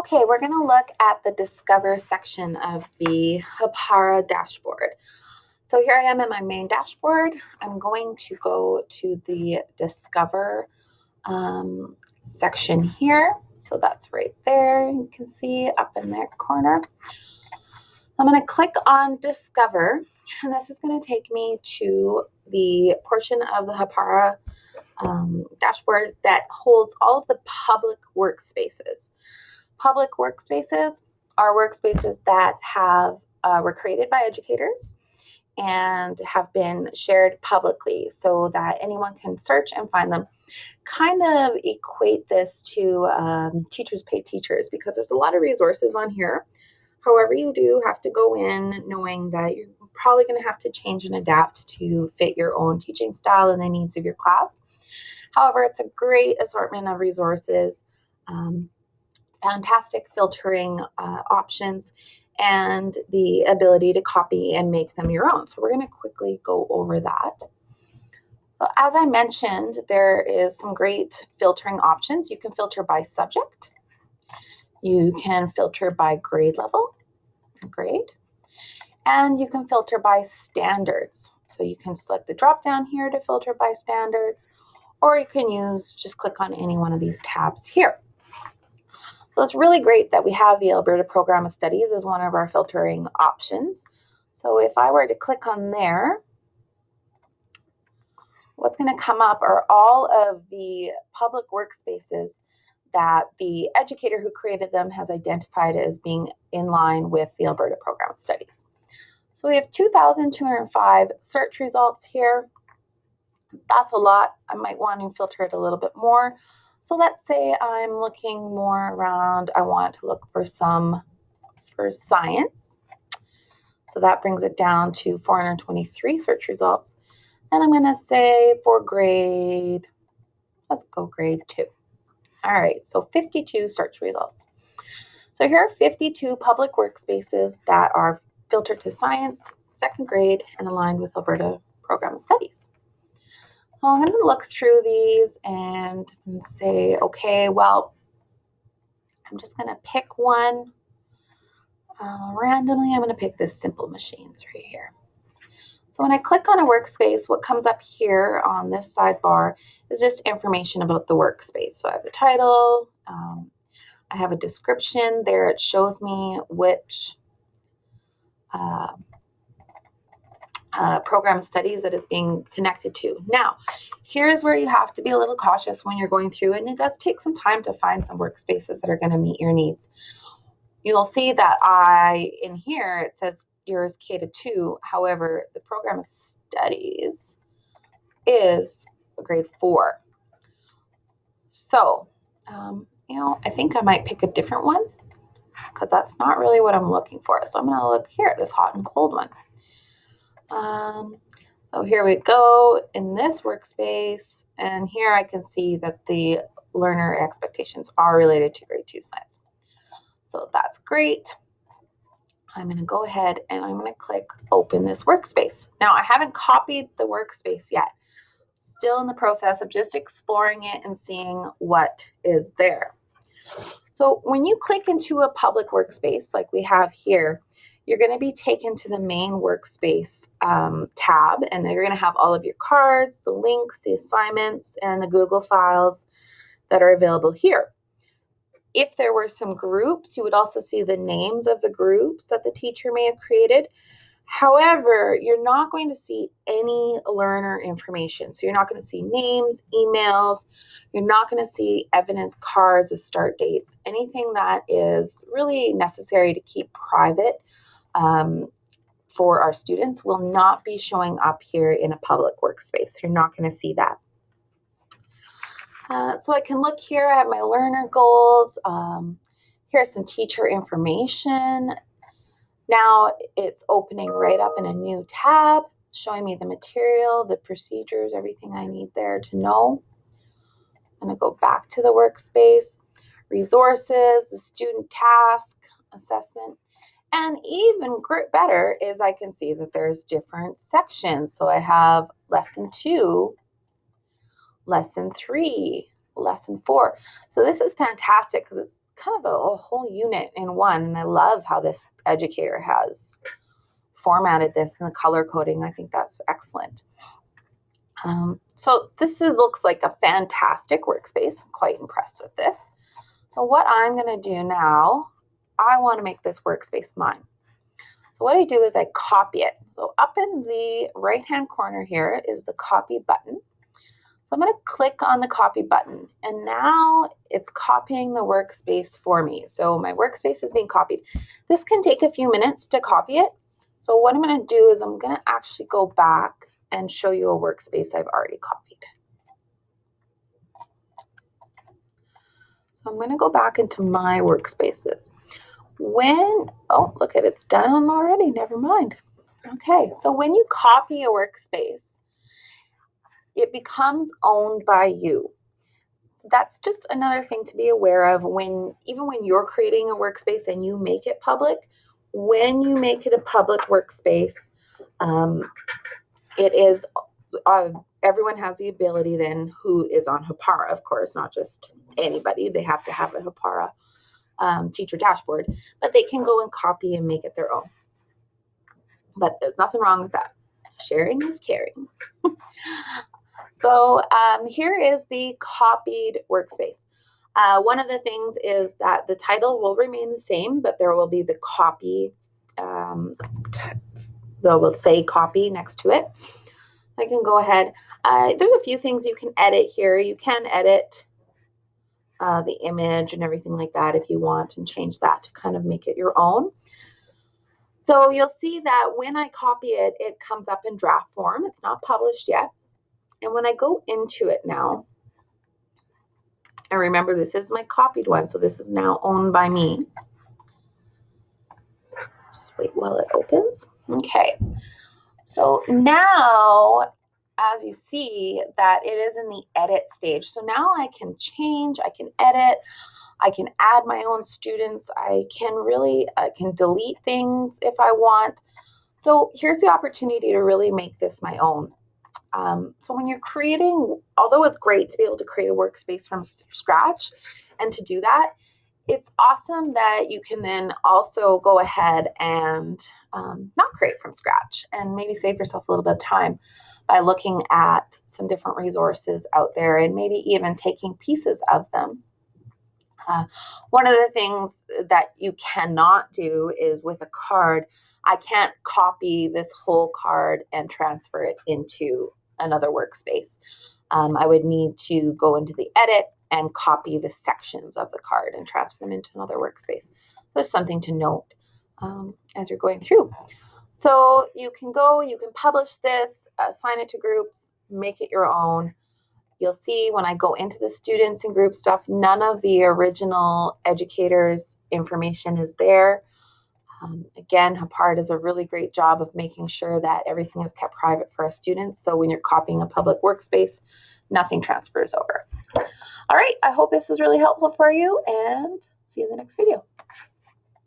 Okay, we're going to look at the Discover section of the Hapara dashboard. So here I am in my main dashboard. I'm going to go to the Discover section here. So that's right there. You can see up in that corner. I'm going to click on Discover, and this is going to take me to the portion of the Hapara dashboard that holds all of the public workspaces. Public workspaces are workspaces that were created by educators and have been shared publicly so that anyone can search and find them. Kind of equate this to Teachers Pay Teachers, because there's a lot of resources on here. However, you do have to go in knowing that you're probably going to have to change and adapt to fit your own teaching style and the needs of your class. However, it's a great assortment of resources, fantastic filtering options, and the ability to copy and make them your own. So we're going to quickly go over that. So as I mentioned, there is some great filtering options. You can filter by subject. You can filter by grade level, and you can filter by standards. So you can select the drop down here to filter by standards, or you can just click on any one of these tabs here. So it's really great that we have the Alberta Program of Studies as one of our filtering options. So if I were to click on there, what's going to come up are all of the public workspaces that the educator who created them has identified as being in line with the Alberta Program of Studies. So we have 2,205 search results here. That's a lot. I might want to filter it a little bit more. So let's say I'm looking more around, I want to look for science. So that brings it down to 423 search results. And I'm going to say let's go grade 2. All right, so 52 search results. So here are 52 public workspaces that are filtered to science, second grade, and aligned with Alberta Program of Studies. So I'm going to look through these and say, okay, well, I'm just going to pick one randomly. I'm going to pick this simple machines right here. So when I click on a workspace, what comes up here on this sidebar is just information about the workspace. So I have the title, I have a description there. It shows me which program of studies that is being connected to. Now, here's where you have to be a little cautious when you're going through, and it does take some time to find some workspaces that are going to meet your needs. You'll see that in here, it says yours K-2. However, the program of studies is a grade 4. So, I think I might pick a different one because that's not really what I'm looking for. So I'm going to look here at this hot and cold one. So here we go in this workspace, and here I can see that the learner expectations are related to grade 2 science. So that's great. I'm going to go ahead and I'm going to click open this workspace. Now I haven't copied the workspace yet. Still in the process of just exploring it and seeing what is there. So when you click into a public workspace like we have here, you're going to be taken to the main workspace tab, and you're going to have all of your cards, the links, the assignments, and the Google files that are available here. If there were some groups, you would also see the names of the groups that the teacher may have created. However, you're not going to see any learner information. So you're not going to see names, emails. You're not going to see evidence cards with start dates, anything that is really necessary to keep private for our students will not be showing up here in a public workspace. You're not going to see that. So I can look here, I have my learner goals. Here's some teacher information. Now it's opening right up in a new tab, showing me the material, the procedures, everything I need there to know. I'm going to go back to the workspace, resources, the student task, assessment. And even better is I can see that there's different sections. So I have lesson 2, lesson 3, lesson 4. So this is fantastic because it's kind of a whole unit in one. And I love how this educator has formatted this in the color coding. I think that's excellent. So this looks like a fantastic workspace. I'm quite impressed with this. So what I'm going to do now, I want to make this workspace mine. So what I do is I copy it. So up in the right-hand corner here is the copy button. So I'm going to click on the copy button, and now it's copying the workspace for me. So my workspace is being copied. This can take a few minutes to copy it. So what I'm going to do is I'm going to actually go back and show you a workspace I've already copied. So I'm going to go back into my workspaces. Oh, look at it's done already. Never mind. Okay, so when you copy a workspace, it becomes owned by you. So that's just another thing to be aware of even when you're creating a workspace and you make it public. When you make it a public workspace, it is everyone has the ability then who is on Hapara, of course, not just anybody. They have to have a Hapara teacher dashboard, but they can go and copy and make it their own. But there's nothing wrong with that. Sharing is caring. So here is the copied workspace. One of the things is that the title will remain the same, but there will be the copy. They will say copy next to it. I can go ahead. There's a few things you can edit here. You can edit the image and everything like that if you want, and change that to kind of make it your own. So you'll see that when I copy it, it comes up in draft form. It's not published yet. And when I go into it now, and remember this is my copied one, so this is now owned by me. Just wait while it opens. Okay. So now, as you see, that it is in the edit stage. So now I can change, I can edit, I can add my own students. I can delete things if I want. So here's the opportunity to really make this my own. So when you're creating, although it's great to be able to create a workspace from scratch and to do that, it's awesome that you can then also go ahead and not create from scratch and maybe save yourself a little bit of time by looking at some different resources out there and maybe even taking pieces of them. One of the things that you cannot do is with a card, I can't copy this whole card and transfer it into another workspace. I would need to go into the edit and copy the sections of the card and transfer them into another workspace. There's something to note as you're going through. So you can publish this, assign it to groups, make it your own. You'll see when I go into the students and group stuff, none of the original educators' information is there. Again, Hapara does a really great job of making sure that everything is kept private for our students. So when you're copying a public workspace, nothing transfers over. All right, I hope this was really helpful for you, and see you in the next video.